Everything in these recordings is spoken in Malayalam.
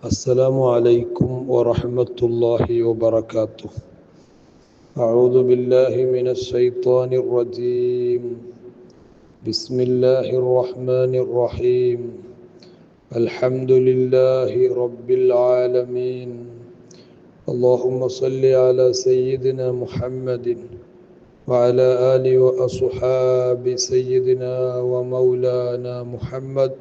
السلام عليكم ورحمة الله وبركاته. أعوذ بالله من الشيطان الرجيم. بسم الله الرحمن الرحيم. الحمد لله رب العالمين. اللهم صل على سيدنا محمد وعلى آله وأصحاب سيدنا ومولانا محمد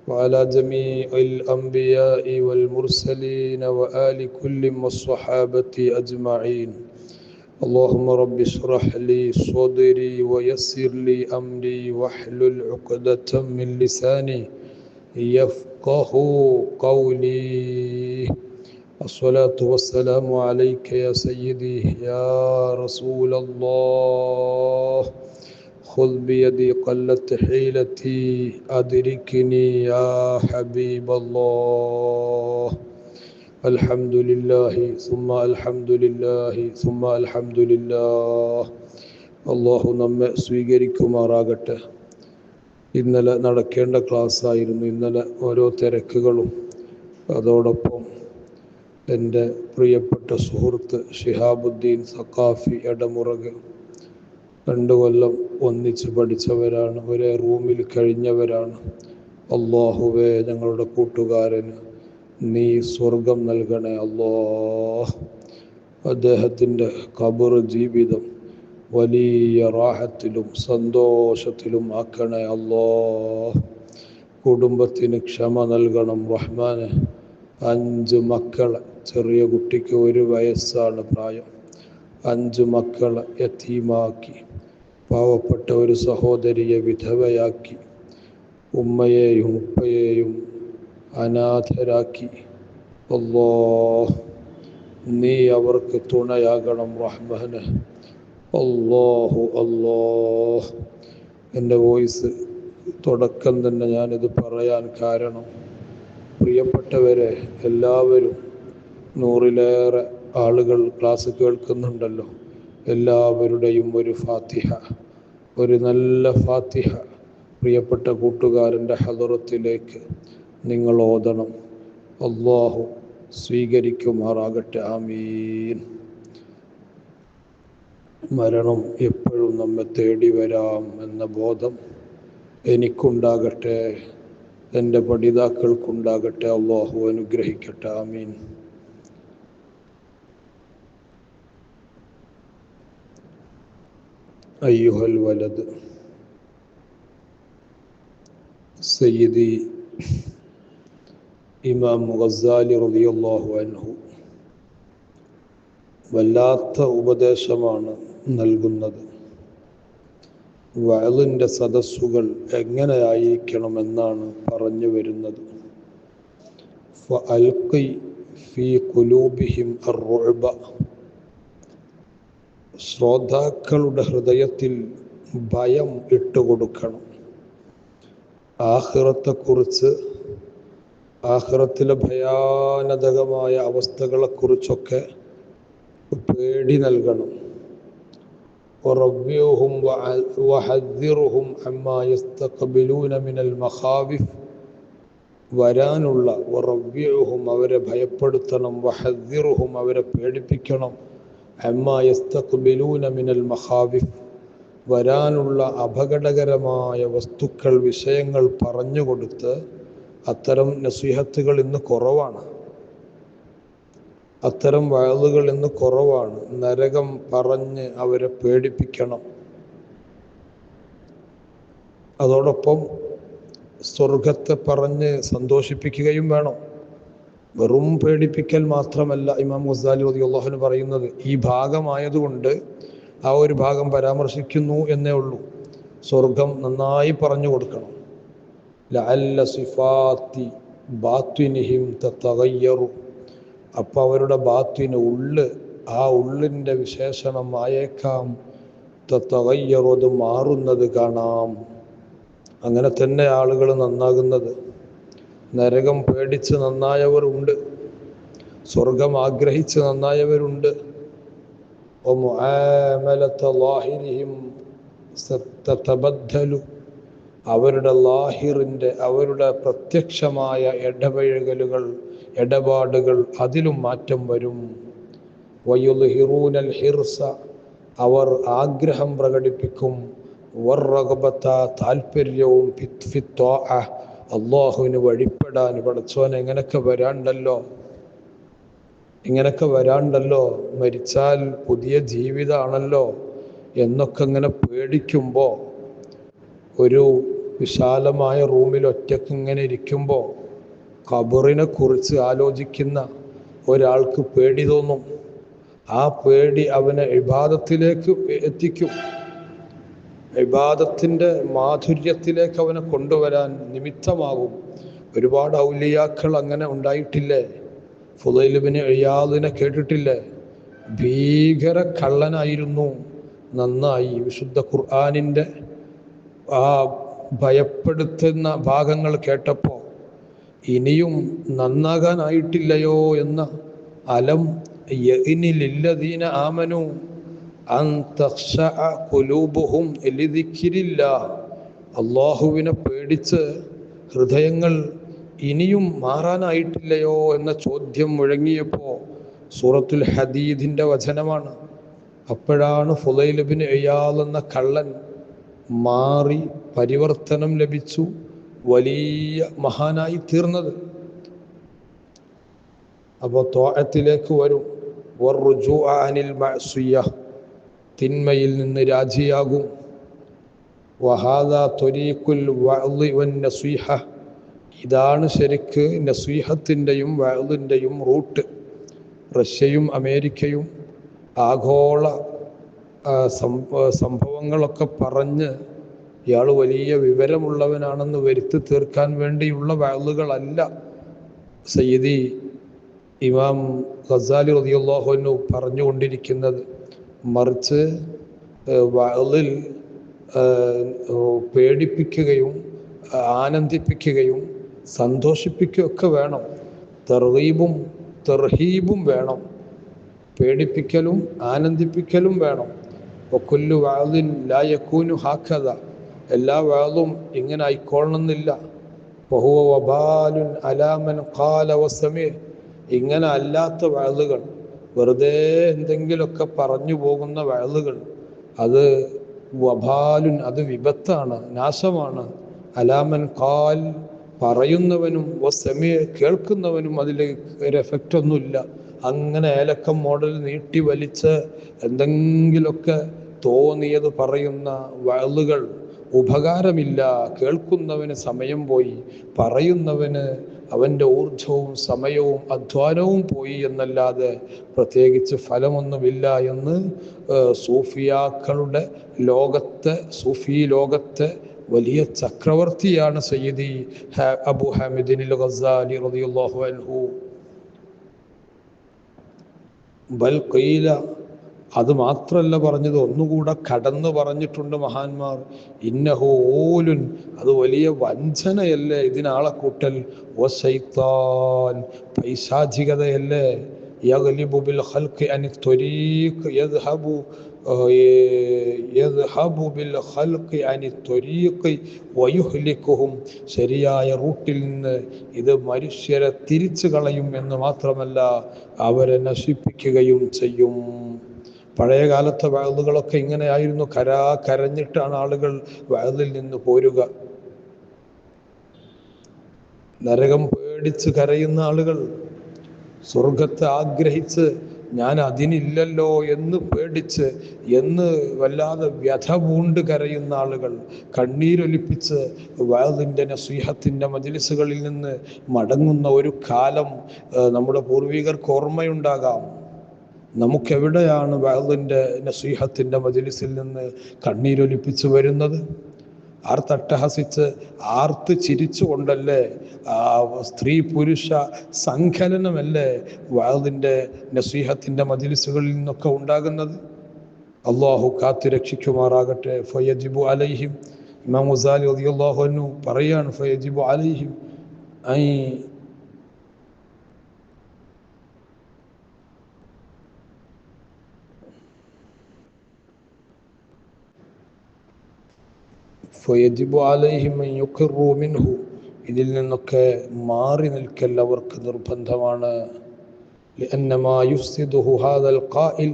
وعلى جميع الأنبياء والمرسلين وآل كل والصحابة أجمعين. اللهم رب اشرح لي صدري ويسر لي أمري واحلل عقدة من لساني يفقه قولي. الصلاة والسلام عليك يا سيدي يا رسول الله. خذ بيدي قلت حيلتي أدركني يا حبيب الله. الحمد لله ثم الحمد لله ثم الحمد لله. അള്ളാഹു നമ്മെ സ്വീകരിക്കുമാറാകട്ടെ. ഇന്നലെ നടക്കേണ്ട ക്ലാസ്സായിരുന്നു. ഇന്നലെ ഓരോ തിരക്കുകളും, അതോടൊപ്പം എൻ്റെ പ്രിയപ്പെട്ട സുഹൃത്ത് ഷിഹാബുദ്ദീൻ സഖാഫി എടമുറക് 2 കൊല്ലം ഒന്നിച്ച് പഠിച്ചവരാണ്, ഒരേ റൂമിൽ കഴിഞ്ഞവരാണ്. അള്ളാഹുവേ, ഞങ്ങളുടെ കൂട്ടുകാരന് നീ സ്വർഗം നൽകണേ അല്ലാഹ്. അദ്ദേഹത്തിൻ്റെ ഖബർ ജീവിതം വലിയ റാഹത്തിലും സന്തോഷത്തിലും ആക്കണേ അല്ലാഹ്. കുടുംബത്തിന് ക്ഷമ നൽകണം റഹ്മാനെ. 5 മക്കളെ, ചെറിയ കുട്ടിക്ക് 1 വയസ്സാണ് പ്രായം. 5 മക്കളെ യതീമാക്കി, പാവപ്പെട്ട ഒരു സഹോദരിയെ വിധവയാക്കി, ഉമ്മയെയും ഉപ്പയെയും അനാഥരാക്കി. അല്ലാഹ്, നീ അവർക്ക് തുണയാകണം റഹ്മാനെ. അല്ലാഹു അല്ലാഹ്. എൻ്റെ വോയിസ് തുടക്കം തന്നെ ഞാനിത് പറയാൻ കാരണം, പ്രിയപ്പെട്ടവരെ, എല്ലാവരും 100-ലേറെ ആളുകൾ ക്ലാസ് കേൾക്കുന്നുണ്ടല്ലോ. എല്ലാവരുടെയും ഒരു ഫാത്തിഹ, ഒരു നല്ല ഫാത്തിഹ പ്രിയപ്പെട്ട കൂട്ടുകാരൻ്റെ ഹദറത്തിലേക്ക് നിങ്ങൾ ഓതണം. അല്ലാഹു സ്വീകരിക്കുമാറാകട്ടെ. ആമീൻ. മരണം എപ്പോഴും നമ്മെ തേടി വരാം എന്ന ബോധം എനിക്കുണ്ടാകട്ടെ, എൻ്റെ പഠിതാക്കൾക്കുണ്ടാകട്ടെ. അല്ലാഹു അനുഗ്രഹിക്കട്ടെ. ആമീൻ. അയ്യുഹൽ വലദ്, സയ്യിദി ഇമാം ഗസാലി റളിയല്ലാഹു അൻഹു വല്ലാത്ത ഉപദേശമാണ് നൽകുന്നത്. വഅലിൻ്റെ സദസ്സുകൾ എങ്ങനെയായിരിക്കണമെന്നാണ് പറഞ്ഞു വരുന്നത്. ഫഅൽഖി ഫീ ഖുലൂബിഹിം അർറുഅബ, ശ്രോതാക്കളുടെ ഹൃദയത്തിൽ ഭയം ഇട്ടുകൊടുക്കണം. ആഖിറത്തെക്കുറിച്ച്, ആഖിറത്തിലെ ഭയാനകമായ അവസ്ഥകളെക്കുറിച്ചൊക്കെ പേടി നൽകണം. വറവ്വിഹും വഹദ്ദിറുഹും അമ്മാ യസ്തഖ്ബിലൂന മിനൽ മഖാവിഫ്, വരാനുള്ള, വറവ്വിഹും അവരെ ഭയപ്പെടുത്തണം, വഹദ്ദിറുഹും അവരെ പേടിപ്പിക്കണം, അമ്മാ യസ്തഖ്ബിലൂന മിനൽ മഖാവിഫ് വരാനുള്ള അപകടകരമായ വസ്തുക്കൾ, വിഷയങ്ങൾ പറഞ്ഞുകൊടുത്ത്. അത്തരം നസീഹത്തുകൾ ഇന്ന് കുറവാണ്, അത്തരം വഅളുകൾ ഇന്ന് കുറവാണ്. നരകം പറഞ്ഞ് അവരെ പേടിപ്പിക്കണം. അതോടൊപ്പം സ്വർഗത്തെ പറഞ്ഞ് സന്തോഷിപ്പിക്കുകയും വേണം. വെറും പേടിപ്പിക്കൽ മാത്രമല്ല ഇമാം ഗസാലി റളിയല്ലാഹു അൻഹു പറയുന്നത്. ഈ ഭാഗമായതുകൊണ്ട് ആ ഒരു ഭാഗം പരാമർശിക്കുന്നു എന്നേ ഉള്ളൂ. സ്വർഗം നന്നായി പറഞ്ഞു കൊടുക്കണം. ലഅല്ല സിഫാത്തി ബാത്വിനിഹിം തതഗയ്യറു, അപ്പോൾ അവരുടെ ബാത്വിന്, ഉള്ള്, ആ ഉള്ളിൻ്റെ വിശേഷണം ആയേക്കാം. തതഗയ്യറു, അത് മാറുന്നത് കാണാം. അങ്ങനെ തന്നെ ആളുകൾ നന്നാകുന്നത്. നരകം പേടിച്ച് നന്നായവരുണ്ട്, സ്വർഗം ആഗ്രഹിച്ച് നന്നായവരുണ്ട്. അവരുടെ ലാഹിറിൻ്റെ, അവരുടെ പ്രത്യക്ഷമായ ഇടപഴകലുകൾ ഇടപാടുകൾ അതിലും മാറ്റം വരും. വയുദ്ഹിറൂനൽ ഹിർസ, അവർ ആഗ്രഹം പ്രകടിപ്പിക്കും. വർറഗബത, താല്പര്യവും. ഫിത്വാഅ, അള്ളാഹുവിന് വഴിപ്പെടാൻ. പടച്ചോൻ ഇങ്ങനൊക്കെ വരാണ്ടല്ലോ, മരിച്ചാൽ പുതിയ ജീവിതമാണല്ലോ എന്നൊക്കെ ഇങ്ങനെ പേടിക്കുമ്പോൾ, ഒരു വിശാലമായ റൂമിൽ ഒറ്റയ്ക്ക് ഇങ്ങനെ ഇരിക്കുമ്പോൾ ഖബറിനെ കുറിച്ച് ആലോചിക്കുന്ന ഒരാൾക്ക് പേടി തോന്നും. ആ പേടി അവനെ ഇബാദത്തിലേക്ക് എത്തിക്കും. ഇബാദത്തിൻ്റെ മാധുര്യത്തിലേക്ക് അവനെ കൊണ്ടുവരാൻ നിമിത്തമാകും. ഒരുപാട് ഔലിയാക്കൾ അങ്ങനെ ഉണ്ടായിട്ടില്ലേ? ഫുളൈൽ ഇബ്നു ഇയാദിനെ കേട്ടിട്ടില്ലേ? ഭീകര കള്ളനായിരുന്നു. നന്നായി വിശുദ്ധ ഖുർആനിൻ്റെ ആ ഭയപ്പെടുത്തുന്ന ഭാഗങ്ങൾ കേട്ടപ്പോൾ ഇനിയും നന്നാകാനായിട്ടില്ലയോ എന്ന അലം യഇനി ലില്ലദീന ആമനു അൻ തഖ്ശഅ ഖുലൂബുഹും ലിദിക്രില്ലാഹ്, അല്ലാഹുവിനെ പേടിച്ച് ഹൃദയങ്ങൾ ഇനിയും മാറാനായിട്ടില്ലയോ എന്ന ചോദ്യം മുഴങ്ങിയപ്പോൾ സൂറത്തുൽ ഹദീദിൻ്റെ വചനമാണ്. അപ്പോഴാണ് ഫുളൈൽ ഇബ്നു ഇയാദ് എന്ന കള്ളൻ മാറി പരിവർത്തനം ലഭിച്ചു വലിയ മഹാനായി തീർന്നത്. അപ്പോൾ ത്വാഅത്തിലേക്ക് വരും. വറുജൂഅ അനിൽ മഅസിയ്യ, തിന്മയിൽ നിന്ന് രാജിയാകും. വഹാദാ ത്വരീഖുൽ വഅദി വന്നസീഹ, ഇതാണ് ശരിക്ക് നസീഹത്തിൻ്റെയും വഅദിൻ്റെയും റൂട്ട്. റഷ്യയും അമേരിക്കയും ആഗോള സംഭവങ്ങളൊക്കെ പറഞ്ഞ് ഇയാൾ വലിയ വിവരമുള്ളവനാണെന്ന് വരുത്തി തീർക്കാൻ വേണ്ടിയുള്ള വഅദുകളല്ല സയ്യിദി ഇമാം ഗസാലി റളിയല്ലാഹു അൻഹു പറഞ്ഞുകൊണ്ടിരിക്കുന്നത്. മറിച്ച് വഅദിൽ പേടിപ്പിക്കുകയും ആനന്ദിപ്പിക്കുകയും സന്തോഷിപ്പിക്കുകയൊക്കെ വേണം. തർഗീബും തർഹീബും വേണം. പേടിപ്പിക്കലും ആനന്ദിപ്പിക്കലും വേണം. വകുല്ലു വഅദിൻ ലാ യകൂനു ഹാക്കദ, എല്ലാ വഅദും ഇങ്ങനെ ആയിക്കൊള്ളണമെന്നില്ല. വഹുവ വബാലുൻ അലാ മൻ ഖാല വസമിഅ, ഇങ്ങനെ അല്ലാത്ത വഅദുകൾ, വെറുതെ എന്തെങ്കിലുമൊക്കെ പറഞ്ഞു പോകുന്ന വഅദുകൾ, അത് വബാലുൻ, അത് വിപത്താണ്, നാശമാണ്. അലാമൻ ഖാൽ, പറയുന്നവനും വസമിഅ, കേൾക്കുന്നവനും അതിൽ ഒരു എഫക്റ്റൊന്നുമില്ല. അങ്ങനെ ഏലക്കം മോഡൽ നീട്ടി വലിച്ച് എന്തെങ്കിലുമൊക്കെ തോന്നിയത് പറയുന്ന വഅദുകൾ ഉപകാരമില്ല. കേൾക്കുന്നവന് സമയം പോയി, പറയുന്നവന് അവൻ്റെ ഊർജവും സമയവും അധ്വാനവും പോയി എന്നല്ലാതെ പ്രത്യേകിച്ച് ഫലമൊന്നുമില്ല എന്ന് സൂഫിയാക്കളുടെ ലോകത്തെ, സൂഫി ലോകത്തെ വലിയ ചക്രവർത്തിയാണ് സയ്യിദി അബു ഹാമിദിനിൽ ഗസാലി റളിയല്ലാഹു അൻഹു. ബൽ ഖീല, അത് മാത്രല്ല പറഞ്ഞത്, ഒന്നുകൂടെ കടന്നു പറഞ്ഞിട്ടുണ്ട് മഹാന്മാർ. ഇന്നഹു ഊലുൻ, അത് വലിയ വഞ്ചനയല്ലേ, ഇതിനാളെ കൂട്ടൽ. വശൈത്താൻ, പൈശാചികതയല്ലേ. യഗ്ലിബു ബിൽ ഖൽഖി അനി ത്വരീഖ്, യദ്ഹബു ബിൽ ഖൽഖി അനി ത്വരീഖ് വയുഹ്ലികുഹും, ശരിയായ റൂട്ടിൽ നിന്ന് ഇത് മനുഷ്യരെ തിരിച്ചു കളയും എന്ന് മാത്രമല്ല അവരെ നശിപ്പിക്കുകയും ചെയ്യും. പഴയ കാലത്തെ വഅദുകളൊക്കെ ഇങ്ങനെയായിരുന്നു. കരഞ്ഞിട്ടാണ് ആളുകൾ വഅദിൽ നിന്ന് പോരുക. നരകം പേടിച്ച് കരയുന്ന ആളുകൾ, സ്വർഗത്തെ ആഗ്രഹിച്ച് ഞാൻ അതിനില്ലല്ലോ എന്ന് പേടിച്ച്, എന്ന് വല്ലാതെ വ്യഥ പൂണ്ട് കരയുന്ന ആളുകൾ, കണ്ണീരൊലിപ്പിച്ച് വഅദിൻ്റെ നസീഹത്തിൻ്റെ മജ്ലിസുകളിൽ നിന്ന് മടങ്ങുന്ന ഒരു കാലം നമ്മുടെ പൂർവികർക്ക് ഓർമ്മയുണ്ടാകാം. നമുക്കെവിടെയാണ് വഅദിൻ്റെ നസീഹത്തിൻ്റെ മജ്ലിസിൽ നിന്ന് കണ്ണീരൊലിപ്പിച്ച് വരുന്നത്? ആർത്തട്ടഹസിച്ച് ആർത്ത് ചിരിച്ചുകൊണ്ടല്ലേ, സ്ത്രീ പുരുഷ സങ്കലനമല്ലേ വഅദിൻ്റെ നസീഹത്തിൻ്റെ മജ്ലിസുകളിൽ നിന്നൊക്കെ ഉണ്ടാകുന്നത്? അള്ളാഹു കാത്തു രക്ഷിക്കുമാറാകട്ടെ. ഫയജിബു അലൈഹിം, ഇമാം ഗസാലി റളിയല്ലാഹു അൻഹു പറയാണ്, ഫയജിബു അലൈഹിം ഐ فيجب عليهم أن يقروا منه ഇതിൽ നിന്നൊക്കെ മാറി നിൽക്കൽ അവർക്ക് നിർബന്ധമാണ്. لأنما يفسده هذا القائل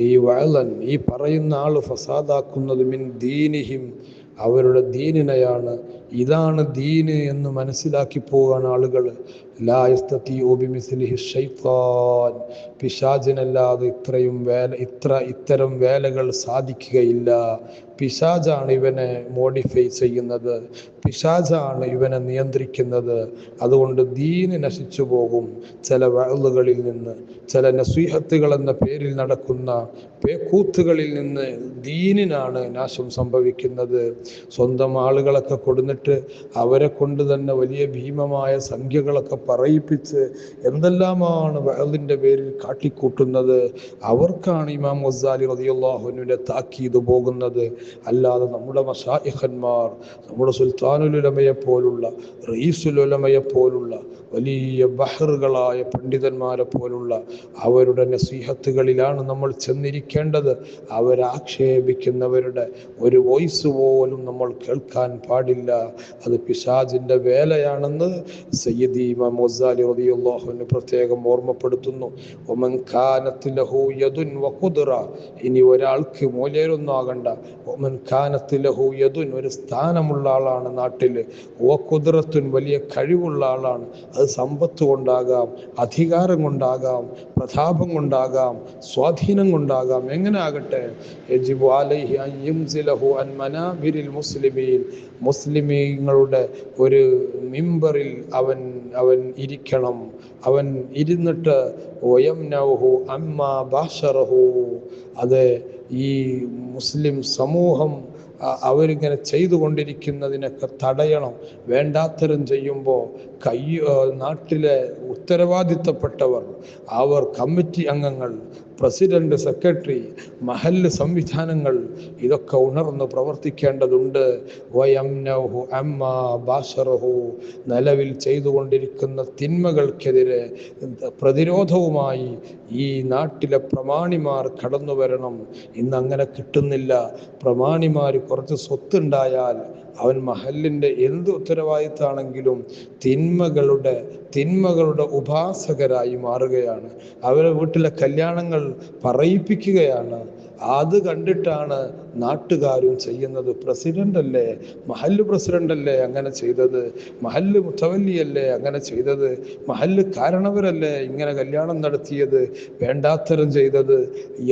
ഈ വഅലൻ ഈ പറയുന്ന ആള് ഫസാദാക്കുന്നത് മിൻ ദീനിഹിം അവരുടെ ദീനിനെയാണ്. ഇതാണ് ദീന് എന്ന് മനസ്സിലാക്കി പോകാൻ ആളുകൾ. ലാ യസ്തതിഉ ബിമിസ്ലിഹി ശൈത്താൻ പിശാചിനല്ലാതെ ഇത്തരം വേലകൾ സാധിക്കുകയില്ല. പിശാചാണ് ഇവനെ മോഡിഫൈ ചെയ്യുന്നത്, പിശാചാണ് ഇവനെ നിയന്ത്രിക്കുന്നത്. അതുകൊണ്ട് ദീന് നശിച്ചു പോകും. ചില വഅലുകളിൽ നിന്ന്, ചില നസീഹത്തുകൾ എന്ന പേരിൽ നടക്കുന്ന പേക്കൂത്തുകളിൽ നിന്ന് ദീനിനാണ് നാശം സംഭവിക്കുന്നത്. സ്വന്തം ആളുകളൊക്കെ കൊടുന്നിട്ട് അവരെ കൊണ്ട് തന്നെ വലിയ ഭീമമായ സംഖ്യകളൊക്കെ പറയിപ്പിച്ച് എന്തെല്ലാമാണ് വഅലിന്റെ പേരിൽ കാട്ടിക്കൂട്ടുന്നത്. അവർക്കാണ് ഇമാം ഗസാലി റളിയല്ലാഹു അൻഹുവിന്റെ താക്കീത് പോകുന്നത്. അല്ലാതെ നമ്മുടെ മശായിഖന്മാർ, നമ്മുടെ സുൽത്താനുൽ ഉലമയെ പോലുള്ള, റഈസുൽ ഉലമയെ പോലുള്ള വലിയ ബഹറുകളായ പണ്ഡിതന്മാരെ പോലുള്ള അവരുടെ നസീഹത്തുകളിലാണ് നമ്മൾ ചെന്നിരിക്കേണ്ടത്. അവരാക്ഷേപിക്കുന്നവരുടെ ഒരു വോയിസ് പോലും നമ്മൾ കേൾക്കാൻ പാടില്ല. അത് പിശാചിന്റെ വേലയാണെന്ന് സയ്യിദി ഇമാം ഗസാലി റളിയല്ലാഹു അൻഹു പ്രത്യേകം ഓർമ്മപ്പെടുത്തുന്നു. വമൻ കാനത് ലഹു യദുൻ വഖുദ്റ ഇനി ഒരാൾക്ക് മൂല്യരൊന്നും ആകണ്ട. വമൻ കാനത് ലഹു യദുൻ ഒരു സ്ഥാനമുള്ള ആളാണ് നാട്ടിൽ, വഖുദ്റത്തുൻ വലിയ കഴിവുള്ള ആളാണ്. അത് സമ്പത്ത് കൊണ്ടാകാം, അധികാരം കൊണ്ടാകാം, പ്രതാപം കൊണ്ടാകാം, സ്വാധീനം കൊണ്ടാകാം, എങ്ങനെ ആകട്ടെ. യജിബു അലൈഹി അൻ യൻസിലഹു അൻ മനാബിരിൽ മുസ്ലിമീൻ മുസ്ലിമീങ്ങളുടെ ഒരു മിമ്പറിൽ അവൻ ഇരിക്കണം. അവൻ ഇരുന്നിട്ട് വയംനഉഹു അമ്മാ ബാശറഹു അത് ഈ മുസ്ലിം സമൂഹം അവരിങ്ങനെ ചെയ്തുകൊണ്ടിരിക്കുന്നതിനൊക്കെ തടയണം. വേണ്ടാത്തരം ചെയ്യുമ്പോൾ നാട്ടിലെ ഉത്തരവാദിത്തപ്പെട്ടവർ, അവർ കമ്മിറ്റി അംഗങ്ങൾ, പ്രസിഡന്റ്, സെക്രട്ടറി, മഹല്ല് സംവിധാനങ്ങൾ ഇതൊക്കെ ഉണർന്ന് പ്രവർത്തിക്കേണ്ടതുണ്ട്. വയംനഉഹു അമ്മാ ബാശറഹു നിലവിൽ ചെയ്തുകൊണ്ടിരിക്കുന്ന തിന്മകൾക്കെതിരെ പ്രതിരോധവുമായി ഈ നാട്ടിലെ പ്രമാണിമാർ കടന്നു വരണം. ഇന്ന് അങ്ങനെ കിട്ടുന്നില്ല. പ്രമാണിമാർ കുറച്ച് സ്വത്തുണ്ടായാൽ അവൻ മഹല്ലിൻ്റെ എന്ത് ഉത്തരവാദിത്തമാണെങ്കിലും തിന്മകളുടെ ഉപാസകരായി മാറുകയാണ്. അവരെ വീട്ടിലെ കല്യാണങ്ങൾ പറയിപ്പിക്കുകയാണ്. അത് കണ്ടിട്ടാണ് നാട്ടുകാരും ചെയ്യുന്നത്. പ്രസിഡന്റ് അല്ലേ, മഹല്ല് പ്രസിഡന്റ് അല്ലേ അങ്ങനെ ചെയ്തത്, മഹല്ല് മുത്തവല്ലിയല്ലേ അങ്ങനെ ചെയ്തത്, മഹല്ല് കാരണവരല്ലേ ഇങ്ങനെ കല്യാണം നടത്തിയത്, വേണ്ടാത്തരം ചെയ്തത്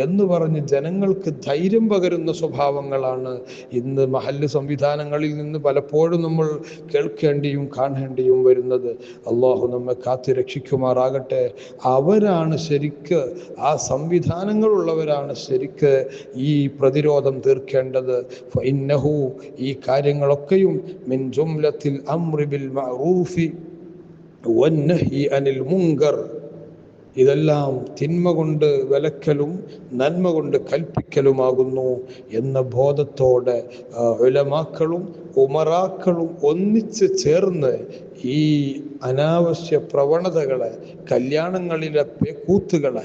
എന്ന് പറഞ്ഞ് ജനങ്ങൾക്ക് ധൈര്യം പകരുന്ന സ്വഭാവങ്ങളാണ് ഇന്ന് മഹല്ല് സംവിധാനങ്ങളിൽ നിന്ന് പലപ്പോഴും നമ്മൾ കേൾക്കേണ്ടിയും കാണേണ്ടിയും വരുന്നത്. അള്ളാഹു നമ്മെ കാത്തു രക്ഷിക്കുമാറാകട്ടെ. അവരാണ് ശരിക്ക്, ആ സംവിധാനങ്ങളുള്ളവരാണ് ശരിക്ക് ഈ പ്രതിരോധം തീർക്കേണ്ടത്. ഫഇന്നഹു ഈ കാര്യങ്ങളൊക്കെയും മിൻ ജുംലത്തിൽ അംറി ബിൽ മഅറൂഫി വന്നഹി അനിൽ മുങ്കർ ഇതെല്ലാം തിന്മ കൊണ്ട് വിലക്കലും നന്മ കൊണ്ട് കൽപ്പിക്കലുമാകുന്നു എന്ന ബോധത്തോടെ ഉലമാക്കളും ഉമറാക്കളും ഒന്നിച്ച് ചേർന്ന് ഈ അനാവശ്യ പ്രവണതകളെ, കല്യാണങ്ങളിലെ കൂത്തുകളെ,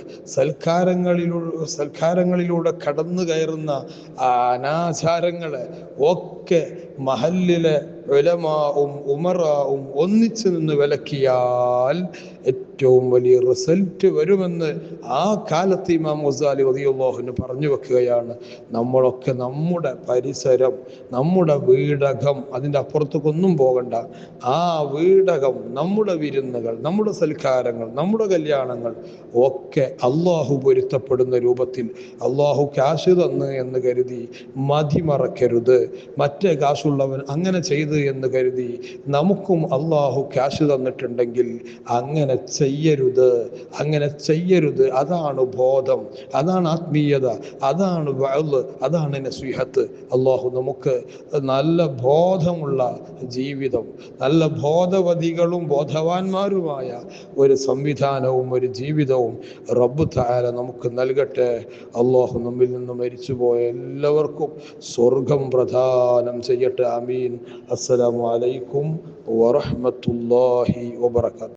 സൽക്കാരങ്ങളിലൂടെ കടന്നു കയറുന്ന അനാചാരങ്ങളെ ഒക്കെ മഹല്ലിലെ ഉലമാവും ഉമറാവും ഒന്നിച്ചു നിന്ന് വിലക്കിയാൽ ഏറ്റവും വലിയ റിസൾട്ട് വരുമെന്ന് ആ കാലത്ത് ഇമാം ഗസാലി റളിയല്ലാഹു അൻഹു പറഞ്ഞു വെക്കുകയാണ്. നമ്മളൊക്കെ നമ്മുടെ പരിസരം, നമ്മുടെ വീടകം, അതിൻ്റെ അപ്പുറത്തേക്കൊന്നും പോകണ്ട, ആ വീടകം, നമ്മുടെ വിരുന്നുകൾ, നമ്മുടെ സൽക്കാരങ്ങൾ, നമ്മുടെ കല്യാണങ്ങൾ ഒക്കെ അള്ളാഹു പൊരുത്തപ്പെടുന്ന രൂപത്തിൽ, അള്ളാഹു കാശ് തന്ന് എന്ന് കരുതി മതിമറക്കരുത്. മറ്റേ കാശുള്ളവൻ അങ്ങനെ ചെയ്ത് എന്ന് കരുതി നമുക്കും അള്ളാഹു കാശ് തന്നിട്ടുണ്ടെങ്കിൽ അങ്ങനെ ചെയ്യരുത്. അതാണ് ബോധം, അതാണ് ആത്മീയത, അതാണ് വഅദ്, അതാണ് നസീഹത്ത്. അള്ളാഹു നമുക്ക് നല്ല ബോധമുള്ള ജീവിതം, നല്ല ബോധവതികളും ബോധവാന്മാരുമായ ഒരു സംവിധാനവും ഒരു ജീവിതവും റബ്ബ് തആല നമുക്ക് നൽകട്ടെ. അള്ളാഹു നമ്മിൽ നിന്ന് മരിച്ചുപോയ എല്ലാവർക്കും സ്വർഗം പ്രദാനം ചെയ്യട്ടെ. ആമീൻ. അസ്സലാമു അലൈക്കും വറഹ്മത്തുള്ളാഹി വബറകാതുഹു.